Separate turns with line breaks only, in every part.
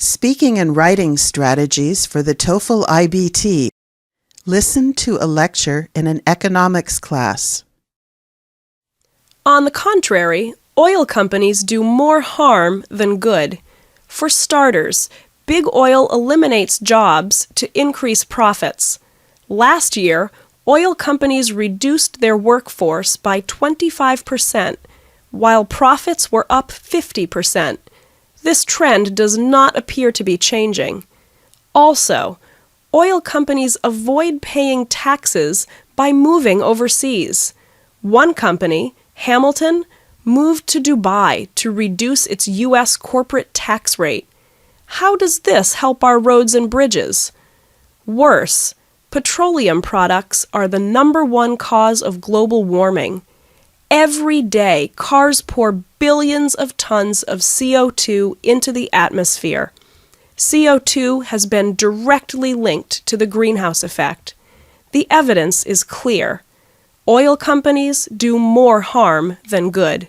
Speaking and writing strategies for the TOEFL iBT. Listen to a lecture in an economics class.
On the contrary, oil companies do more harm than good. For starters, big oil eliminates jobs to increase profits. Last year, oil companies reduced their workforce by 25%, while profits were up 50%. This trend does not appear to be changing. Also, oil companies avoid paying taxes by moving overseas. One company, Hamilton, moved to Dubai to reduce its U.S. corporate tax rate. How does this help our roads and bridges? Worse, petroleum products are the #1 cause of global warming. Every day, cars pour billions of tons of CO2 into the atmosphere. CO2 has been directly linked to the greenhouse effect. The evidence is clear. Oil companies do more harm than good.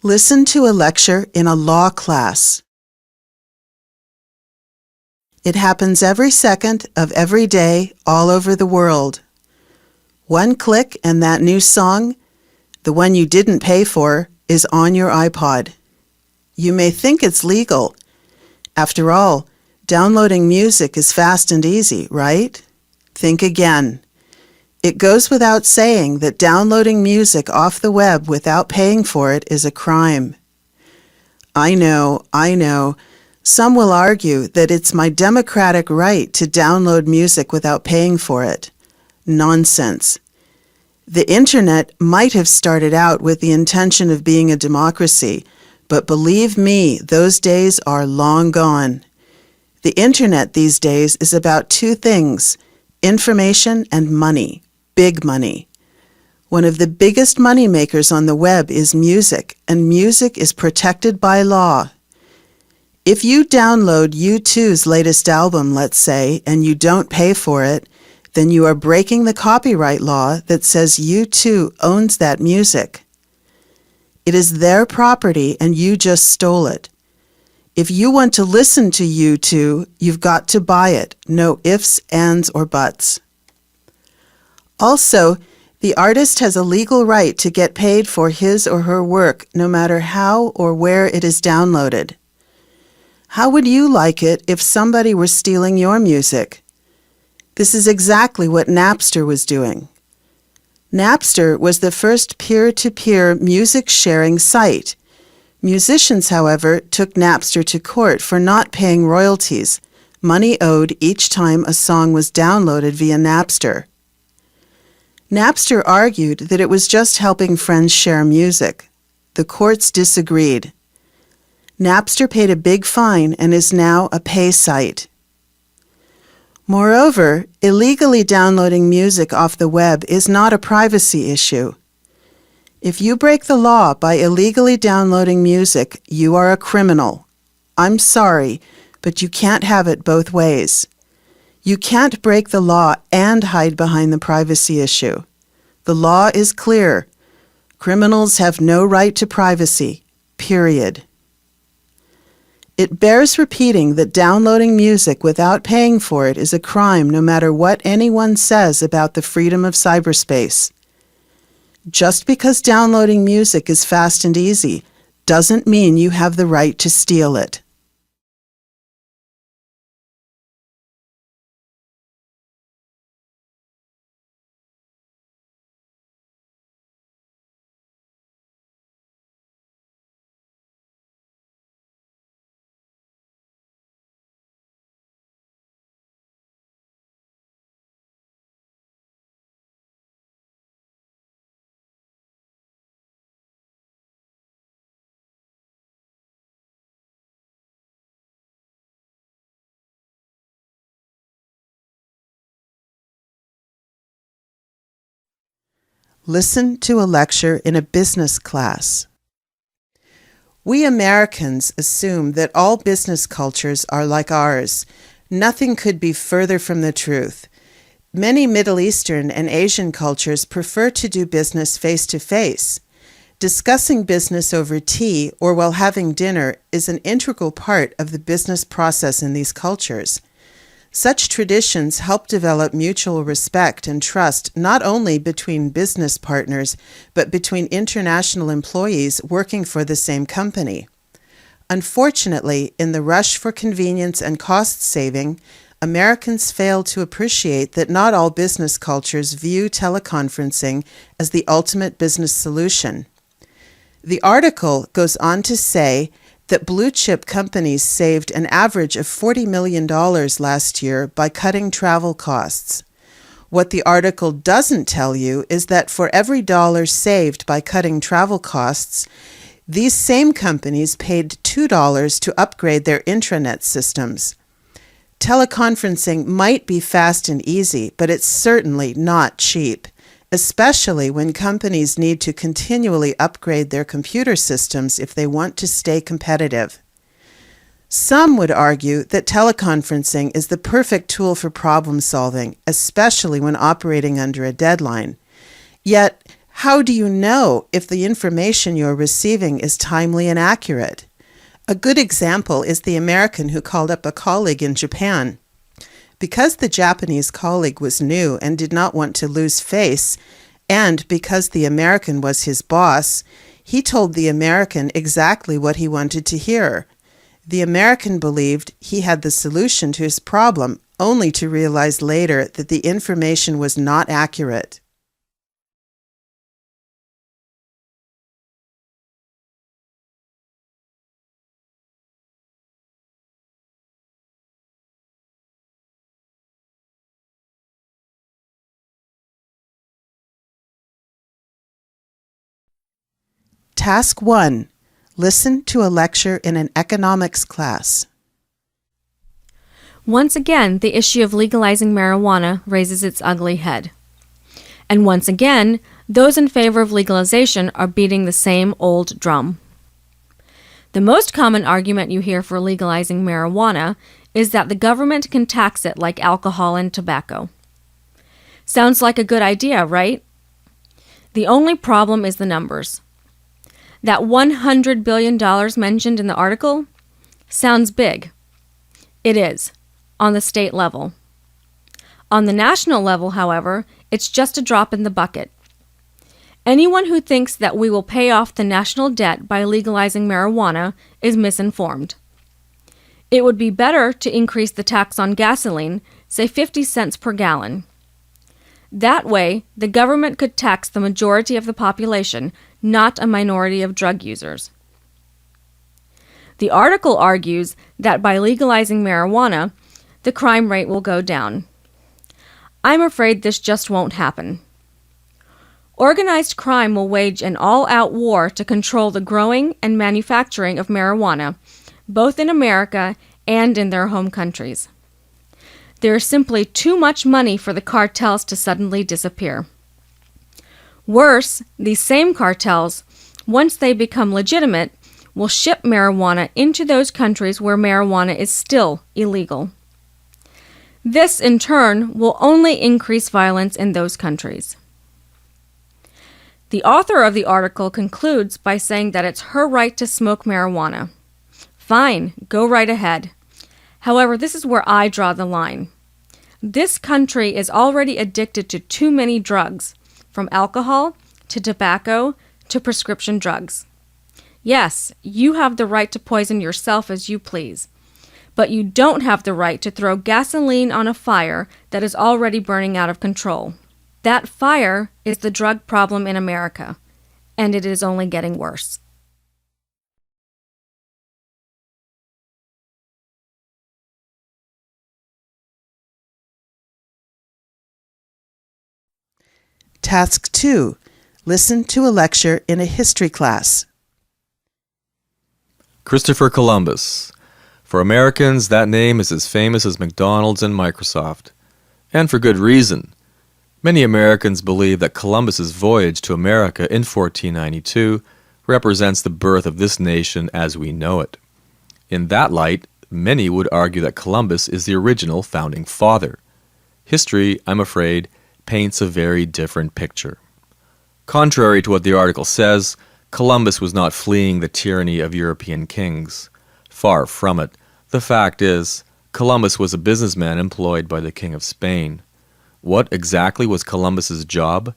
Listen to a lecture in a law class. It happens every second of every day all over the world. One click and that new song, the one you didn't pay for, is on your iPod. You may think it's legal. After all, downloading music is fast and easy, right? Think again. It goes without saying that downloading music off the web without paying for it is a crime. I know. Some will argue that it's my democratic right to download music without paying for it. Nonsense. The Internet might have started out with the intention of being a democracy, but believe me, those days are long gone. The Internet these days is about two things: information and money. Big money. One of the biggest money makers on the web is music, and music is protected by law. If you download U2's latest album, let's say, and you don't pay for it, then you are breaking the copyright law that says U2 owns that music. It is their property and you just stole it. If you want to listen to U2, you've got to buy it. No ifs, ands, or buts. Also, the artist has a legal right to get paid for his or her work no matter how or where it is downloaded. How would you like it if somebody were stealing your music? This is exactly what Napster was doing. Napster was the first peer-to-peer music sharing site. Musicians, however, took Napster to court for not paying royalties, money owed each time a song was downloaded via Napster. Napster argued that it was just helping friends share music. The courts disagreed. Napster paid a big fine and is now a pay site. Moreover, illegally downloading music off the web is not a privacy issue. If you break the law by illegally downloading music, you are a criminal. I'm sorry, but you can't have it both ways. You can't break the law and hide behind the privacy issue. The law is clear. Criminals have no right to privacy, period. It bears repeating that downloading music without paying for it is a crime no matter what anyone says about the freedom of cyberspace. Just because downloading music is fast and easy doesn't mean you have the right to steal it. Listen to a lecture in a business class. We Americans assume that all business cultures are like ours. Nothing could be further from the truth. Many Middle Eastern and Asian cultures prefer to do business face-to-face. Discussing business over tea or while having dinner is an integral part of the business process in these cultures. Such traditions help develop mutual respect and trust not only between business partners, but between international employees working for the same company. Unfortunately, in the rush for convenience and cost saving, Americans fail to appreciate that not all business cultures view teleconferencing as the ultimate business solution. The article goes on to say that blue-chip companies saved an average of $40 million last year by cutting travel costs. What the article doesn't tell you is that for every dollar saved by cutting travel costs, these same companies paid $2 to upgrade their intranet systems. Teleconferencing might be fast and easy, but it's certainly not cheap, especially when companies need to continually upgrade their computer systems if they want to stay competitive. Some would argue that teleconferencing is the perfect tool for problem solving, especially when operating under a deadline. Yet, how do you know if the information you're receiving is timely and accurate? A good example is the American who called up a colleague in Japan. Because the Japanese colleague was new and did not want to lose face, and because the American was his boss, he told the American exactly what he wanted to hear. The American believed he had the solution to his problem, only to realize later that the information was not accurate. Task 1. Listen to a lecture in an economics class.
Once again, the issue of legalizing marijuana raises its ugly head. And once again, those in favor of legalization are beating the same old drum. The most common argument you hear for legalizing marijuana is that the government can tax it like alcohol and tobacco. Sounds like a good idea, right? The only problem is the numbers. That $100 billion mentioned in the article sounds big. It is, on the state level. On the national level, however, it's just a drop in the bucket. Anyone who thinks that we will pay off the national debt by legalizing marijuana is misinformed. It would be better to increase the tax on gasoline, say 50 cents per gallon. That way, the government could tax the majority of the population, not a minority of drug users. The article argues that by legalizing marijuana, the crime rate will go down. I'm afraid this just won't happen. Organized crime will wage an all-out war to control the growing and manufacturing of marijuana, both in America and in their home countries. There is simply too much money for the cartels to suddenly disappear. Worse, these same cartels, once they become legitimate, will ship marijuana into those countries where marijuana is still illegal. This, in turn, will only increase violence in those countries. The author of the article concludes by saying that it's her right to smoke marijuana. Fine, go right ahead. However, this is where I draw the line. This country is already addicted to too many drugs, from alcohol to tobacco to prescription drugs. Yes, you have the right to poison yourself as you please, but you don't have the right to throw gasoline on a fire that is already burning out of control. That fire is the drug problem in America, and it is only getting worse.
Task 2. Listen to a lecture in a history class.
Christopher Columbus. For Americans, that name is as famous as McDonald's and Microsoft. And for good reason. Many Americans believe that Columbus's voyage to America in 1492 represents the birth of this nation as we know it. In that light, many would argue that Columbus is the original founding father. History, I'm afraid, paints a very different picture. Contrary to what the article says, Columbus was not fleeing the tyranny of European kings. Far from it. The fact is, Columbus was a businessman employed by the King of Spain. What exactly was Columbus's job?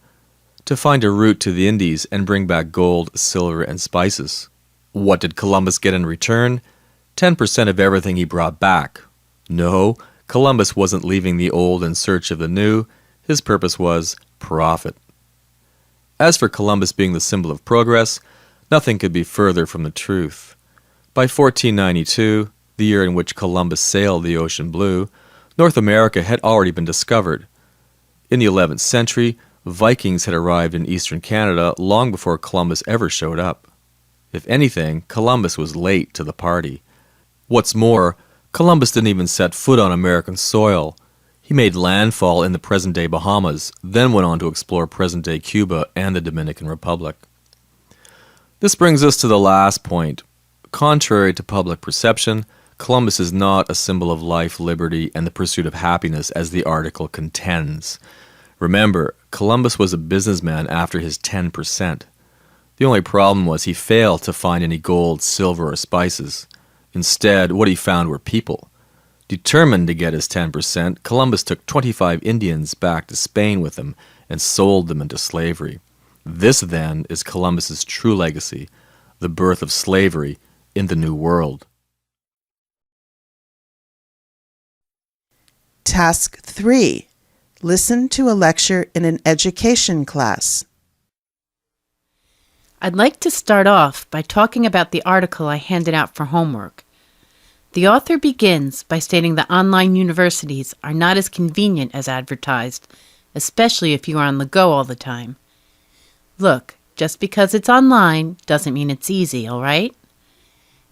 To find a route to the Indies and bring back gold, silver, and spices. What did Columbus get in return? 10% of everything he brought back. No, Columbus wasn't leaving the old in search of the new. His purpose was profit. As for Columbus being the symbol of progress, nothing could be further from the truth. By 1492, the year in which Columbus sailed the ocean blue, North America had already been discovered. In the 11th century, Vikings had arrived in eastern Canada long before Columbus ever showed up. If anything, Columbus was late to the party. What's more, Columbus didn't even set foot on American soil. He made landfall in the present-day Bahamas, then went on to explore present-day Cuba and the Dominican Republic. This brings us to the last point. Contrary to public perception, Columbus is not a symbol of life, liberty, and the pursuit of happiness as the article contends. Remember, Columbus was a businessman after his 10%. The only problem was he failed to find any gold, silver, or spices. Instead, what he found were people. Determined to get his 10%, Columbus took 25 Indians back to Spain with him and sold them into slavery. This, then, is Columbus's true legacy, the birth of slavery in the New World.
Task 3. Listen to a lecture in an education class.
I'd like to start off by talking about the article I handed out for homework. The author begins by stating that online universities are not as convenient as advertised, especially if you are on the go all the time. Look, just because it's online doesn't mean it's easy, all right?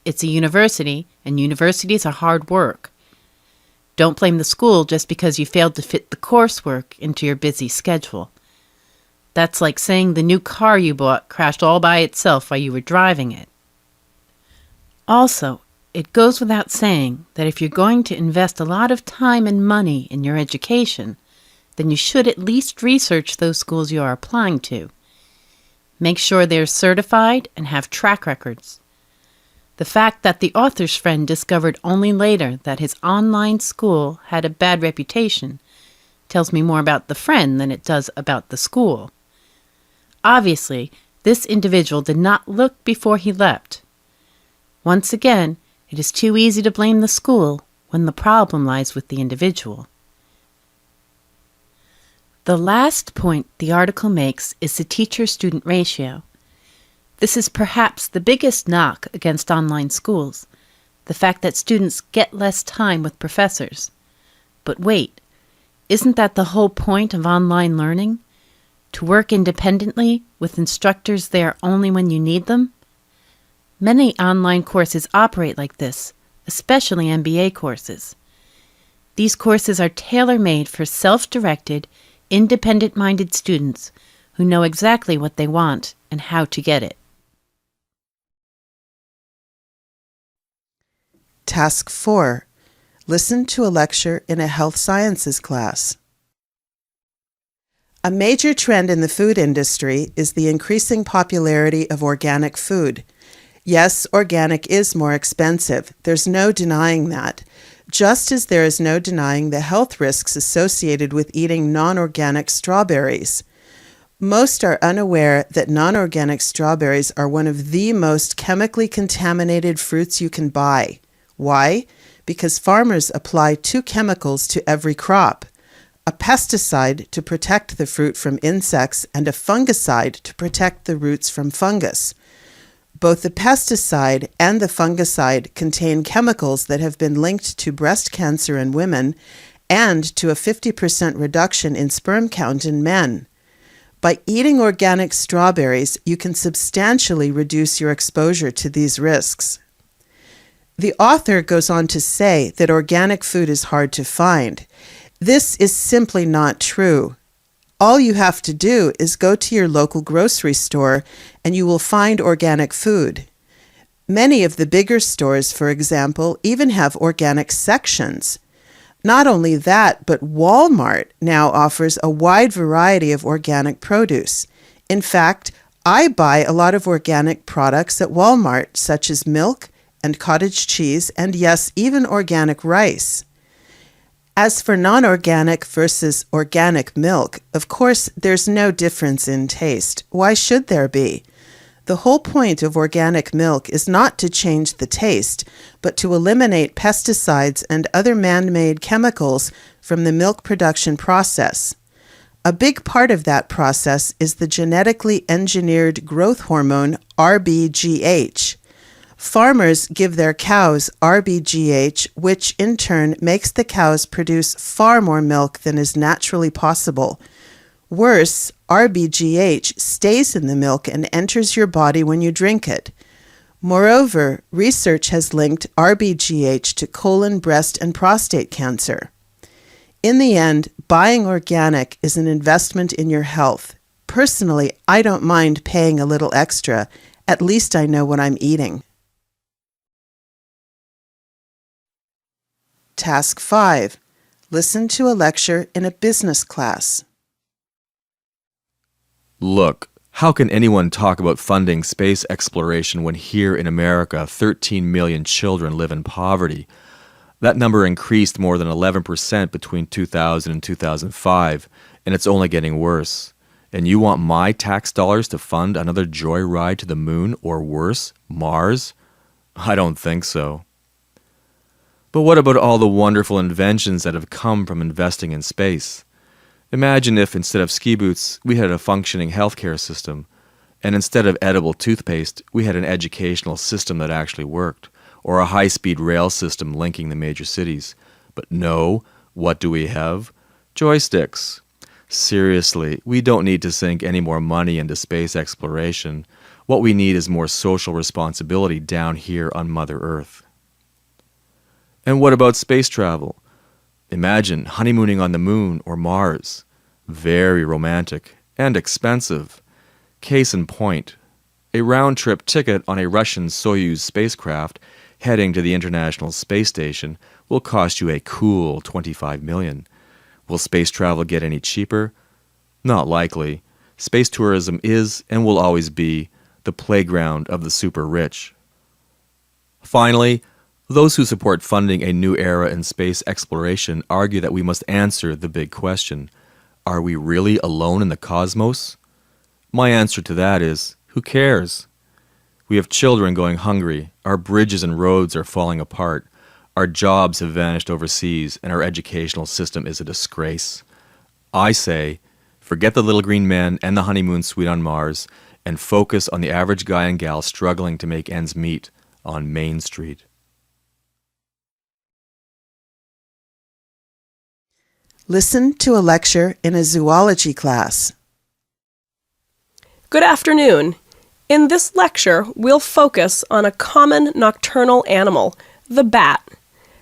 It's a university, and universities are hard work. Don't blame the school just because you failed to fit the coursework into your busy schedule. That's like saying the new car you bought crashed all by itself while you were driving it. Also, it goes without saying that if you're going to invest a lot of time and money in your education, then you should at least research those schools you are applying to. Make sure they're certified and have track records. The fact that the author's friend discovered only later that his online school had a bad reputation tells me more about the friend than it does about the school. Obviously, this individual did not look before he leapt. Once again, it is too easy to blame the school when the problem lies with the individual. The last point the article makes is the teacher-student ratio. This is perhaps the biggest knock against online schools, the fact that students get less time with professors. But wait, isn't that the whole point of online learning? To work independently with instructors there only when you need them? Many online courses operate like this, especially MBA courses. These courses are tailor-made for self-directed, independent-minded students who know exactly what they want and how to get it.
Task 4. Listen to a lecture in a health sciences class. A major trend in the food industry is the increasing popularity of organic food. Yes, organic is more expensive. There's no denying that. Just as there is no denying the health risks associated with eating non-organic strawberries. Most are unaware that non-organic strawberries are one of the most chemically contaminated fruits you can buy. Why? Because farmers apply 2 chemicals to every crop. A pesticide to protect the fruit from insects and a fungicide to protect the roots from fungus. Both the pesticide and the fungicide contain chemicals that have been linked to breast cancer in women and to a 50% reduction in sperm count in men. By eating organic strawberries, you can substantially reduce your exposure to these risks. The author goes on to say that organic food is hard to find. This is simply not true. All you have to do is go to your local grocery store and you will find organic food. Many of the bigger stores, for example, even have organic sections. Not only that, but Walmart now offers a wide variety of organic produce. In fact, I buy a lot of organic products at Walmart, such as milk and cottage cheese, and yes, even organic rice. As for non-organic versus organic milk, of course, there's no difference in taste. Why should there be? The whole point of organic milk is not to change the taste, but to eliminate pesticides and other man-made chemicals from the milk production process. A big part of that process is the genetically engineered growth hormone RBGH. Farmers give their cows RBGH, which in turn makes the cows produce far more milk than is naturally possible. Worse, RBGH stays in the milk and enters your body when you drink it. Moreover, research has linked RBGH to colon, breast, and prostate cancer. In the end, buying organic is an investment in your health. Personally, I don't mind paying a little extra. At least I know what I'm eating. Task 5. Listen to a lecture in a business class.
Look, how can anyone talk about funding space exploration when here in America 13 million children live in poverty? That number increased more than 11% between 2000 and 2005, and it's only getting worse. And you want my tax dollars to fund another joyride to the moon, or worse, Mars? I don't think so. But what about all the wonderful inventions that have come from investing in space? Imagine if instead of ski boots, we had a functioning healthcare system, and instead of edible toothpaste, we had an educational system that actually worked, or a high-speed rail system linking the major cities. But no, what do we have? Joysticks. Seriously, we don't need to sink any more money into space exploration. What we need is more social responsibility down here on Mother Earth. And what about space travel? Imagine honeymooning on the moon or Mars. Very romantic and expensive. Case in point, a round-trip ticket on a Russian Soyuz spacecraft heading to the International Space Station will cost you a cool $25 million. Will space travel get any cheaper? Not likely. Space tourism is and will always be the playground of the super rich. Finally, those who support funding a new era in space exploration argue that we must answer the big question: are we really alone in the cosmos? My answer to that is, who cares? We have children going hungry, our bridges and roads are falling apart, our jobs have vanished overseas, and our educational system is a disgrace. I say, forget the little green men and the honeymoon suite on Mars, and focus on the average guy and gal struggling to make ends meet on Main Street.
Listen to a lecture in a zoology class.
Good afternoon. In this lecture, we'll focus on a common nocturnal animal, the bat.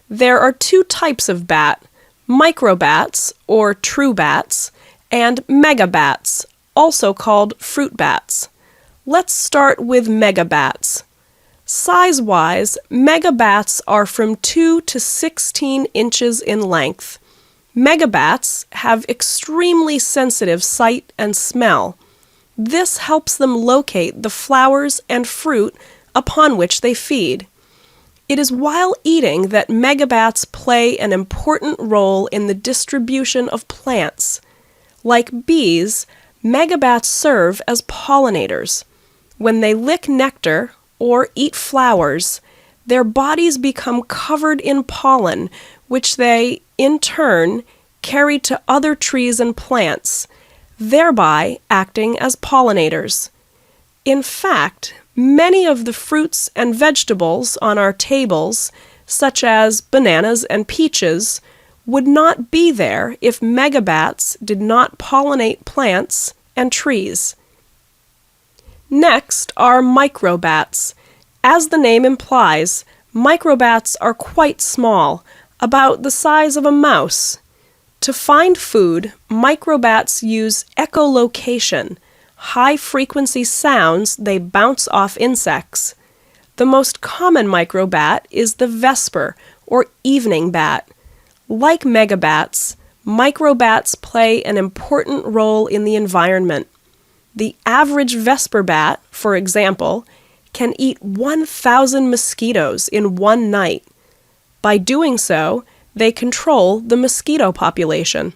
There are two types of bat, microbats, or true bats, and megabats, also called fruit bats. Let's start with megabats. Size-wise, megabats are from 2 to 16 inches in length. Megabats have extremely sensitive sight and smell. This helps them locate the flowers and fruit upon which they feed. It is while eating that megabats play an important role in the distribution of plants. Like bees, megabats serve as pollinators. When they lick nectar or eat flowers, their bodies become covered in pollen, which they, in turn, carry to other trees and plants, thereby acting as pollinators. In fact, many of the fruits and vegetables on our tables, such as bananas and peaches, would not be there if megabats did not pollinate plants and trees. Next are microbats. As the name implies, microbats are quite small, about the size of a mouse. To find food, microbats use echolocation, high-frequency sounds they bounce off insects. The most common microbat is the vesper, or evening bat. Like megabats, microbats play an important role in the environment. The average vesper bat, for example, can eat 1,000 mosquitoes in one night. By doing so, they control the mosquito population.